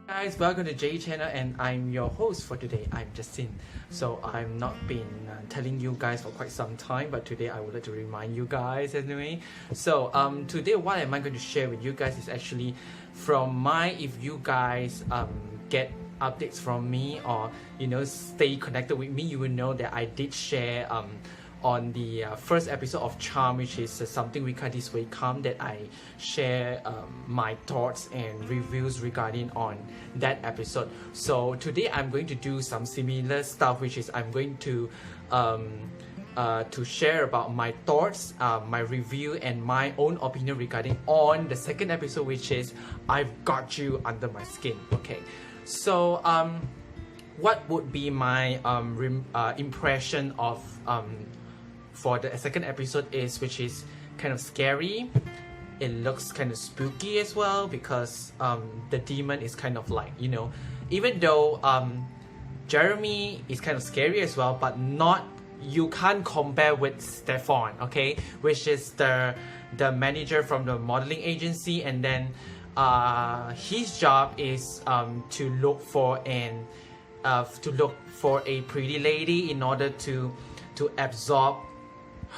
Guys, welcome to J channel and I'm your host for today. I'm Justin. So I'm not been telling you guys for quite some time, but today I would like to remind you guys anyway. So today what am I going to share with you guys is actually from if you guys get updates from me or stay connected with me, you will know that I did share on the first episode of Charm, which is something we call this way come, that I share my thoughts and reviews regarding on that episode. So today I'm going to do some similar stuff, which is I'm going to share about my thoughts, my review and my own opinion regarding on the second episode, which is I've Got You Under My Skin. Okay, so what would be my impression of for the second episode which is kind of scary. It looks kind of spooky as well because the demon is kind of like, even though Jeremy is kind of scary as well, but you can't compare with Stefan, okay, which is the manager from the modeling agency, and then his job is to look for a pretty lady in order to absorb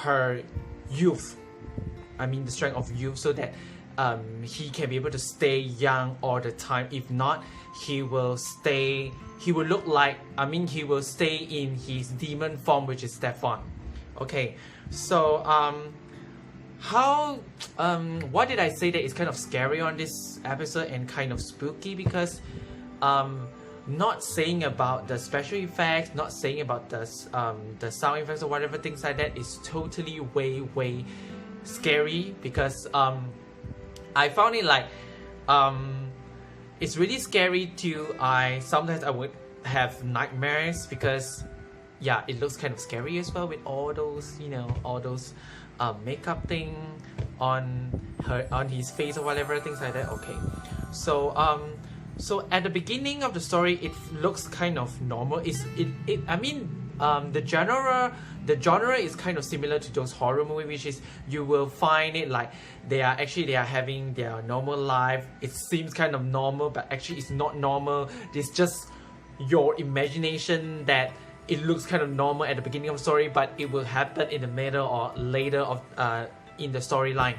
her youth, the strength of youth, so that he can be able to stay young all the time. If not, he will stay in his demon form, which is Stefan. Okay, so what did I say that is kind of scary on this episode and kind of spooky? Because not saying about the special effects, not saying about the sound effects or whatever things like that is totally way scary, because I found it like it's really scary too. Sometimes I would have nightmares because it looks kind of scary as well with all those makeup thing on his face or whatever things like that. Okay, so at the beginning of the story, it looks kind of normal. The genre is kind of similar to those horror movies, which is you will find it like they are having their normal life. It seems kind of normal, but actually it's not normal. It's just your imagination that it looks kind of normal at the beginning of the story, but it will happen in the middle or later of in the storyline.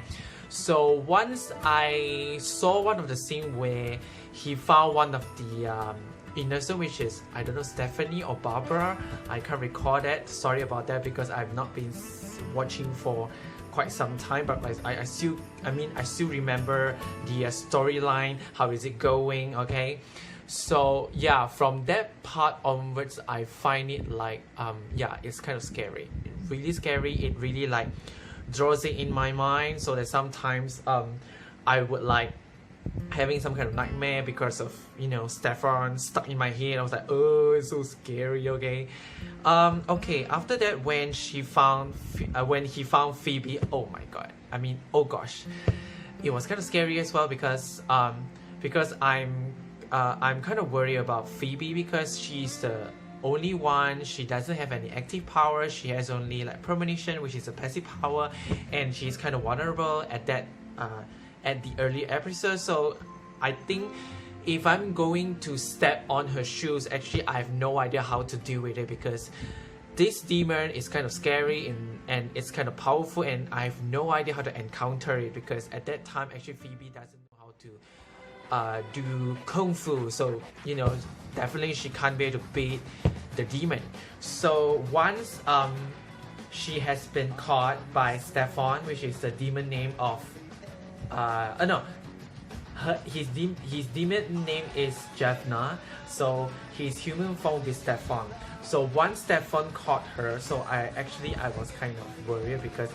So once I saw one of the scenes where he found one of the innocent, which is, I don't know, Stephanie or Barbara, I can't recall that. Sorry about that, because I've not been watching for quite some time, but I still remember the storyline, how is it going, okay? So yeah, from that part onwards, I find it like it's kind of scary, really scary. It really like draws it in my mind, so that sometimes I would like having some kind of nightmare because of Stefan stuck in my head. I was like, oh, it's so scary. Okay, after that, when he found Phoebe, oh my god, oh gosh, it was kind of scary as well, because I'm kind of worried about Phoebe, because she's the only one. She doesn't have any active power. She has only like premonition, which is a passive power, and she's kind of vulnerable at that at the early episode. So I think if I'm going to step on her shoes, actually I have no idea how to deal with it, because this demon is kind of scary and it's kind of powerful, and I have no idea how to encounter it, because at that time actually Phoebe doesn't know how to do kung fu, so definitely she can't be able to beat the demon. So once she has been caught by Stefan, which is the demon name of his demon name is Jeffna, so his human form is Stefan. So once Stefan caught her, so I was kind of worried, because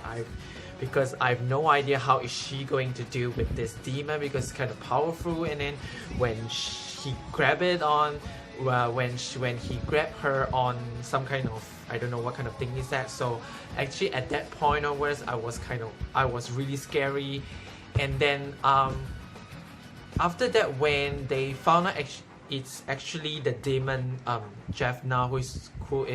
I have no idea how is she going to deal with this demon, because it's kind of powerful. And then when he grabbed it on, when he grabbed her on some kind of, I don't know what kind of thing is that. So actually at that point onwards, I was really scary. And then after that, when they found out it's actually the demon Jeffna who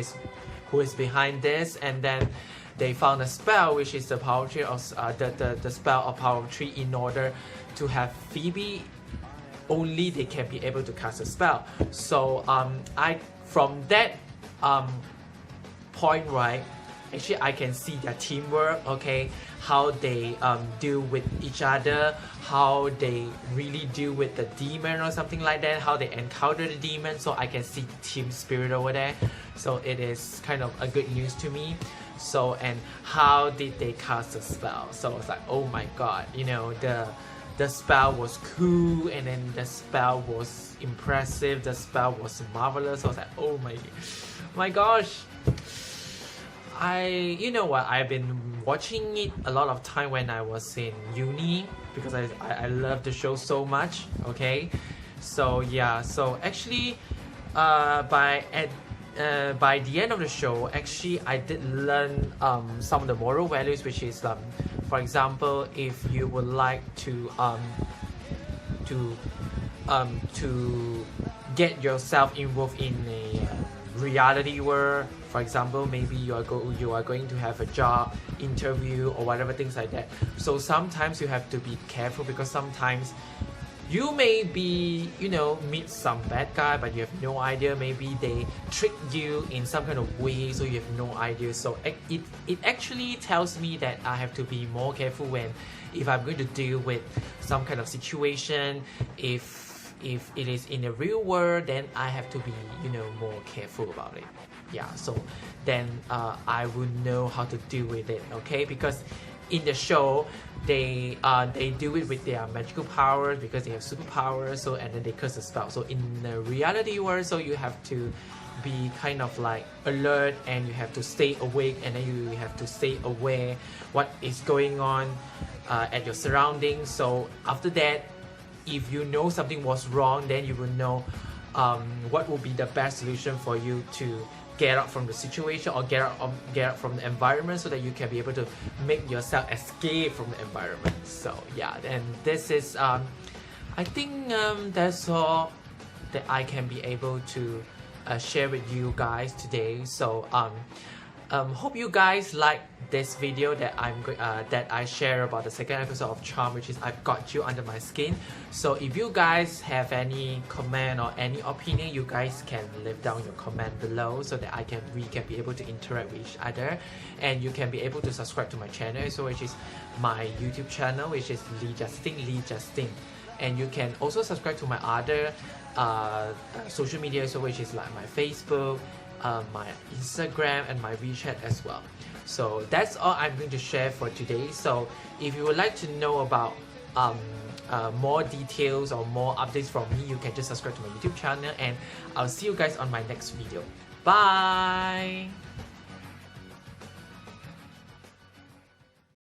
is behind this, and then they found a spell, which is the power tree of the spell of power tree, in order to have Phoebe only they can be able to cast a spell. So I from that point, right, actually I can see their teamwork, okay, how they deal with each other, how they really deal with the demon or something like that, how they encounter the demon. So I can see the team spirit over there. So it is kind of a good news to me. So, and how did they cast a spell? So it's like, oh my god, you know, the spell was cool, and then the spell was impressive, the spell was marvelous. So I was like, oh my gosh. You know what, I've been watching it a lot of time when I was in uni, because I love the show so much, okay? So yeah, so actually by the end of the show, actually I did learn some of the moral values, which is for example, if you would like to get yourself involved in a reality world, for example, maybe you are going to have a job interview or whatever, things like that. So sometimes you have to be careful, because sometimes you may be, you know, meet some bad guy, but you have no idea. Maybe they trick you in some kind of way, so you have no idea. So it actually tells me that I have to be more careful if I'm going to deal with some kind of situation. If it is in the real world, then I have to be, you know, more careful about it. Yeah, so then I will know how to deal with it, okay? Because in the show, they do it with their magical powers, because they have superpowers. So, and then they cast a spell. So in the reality world, so you have to be kind of like alert, and you have to stay awake, and then you have to stay aware what is going on at your surroundings. So after that, if you know something was wrong, then you will know what will be the best solution for you to get out from the situation, or get out from the environment, so that you can be able to make yourself escape from the environment. So yeah, and this is I think that's all that I can be able to share with you guys today. So hope you guys like this video that I share about the second episode of Charm, which is I've Got You Under My Skin. So if you guys have any comment or any opinion, you guys can leave down your comment below, so that we can be able to interact with each other. And you can be able to subscribe to my channel, so which is my YouTube channel, which is Lee Justin. And you can also subscribe to my other social media, so which is like my Facebook, my Instagram, and my WeChat as well. So that's all I'm going to share for today. So if you would like to know about more details or more updates from me, you can just subscribe to my YouTube channel, and I'll see you guys on my next video. Bye.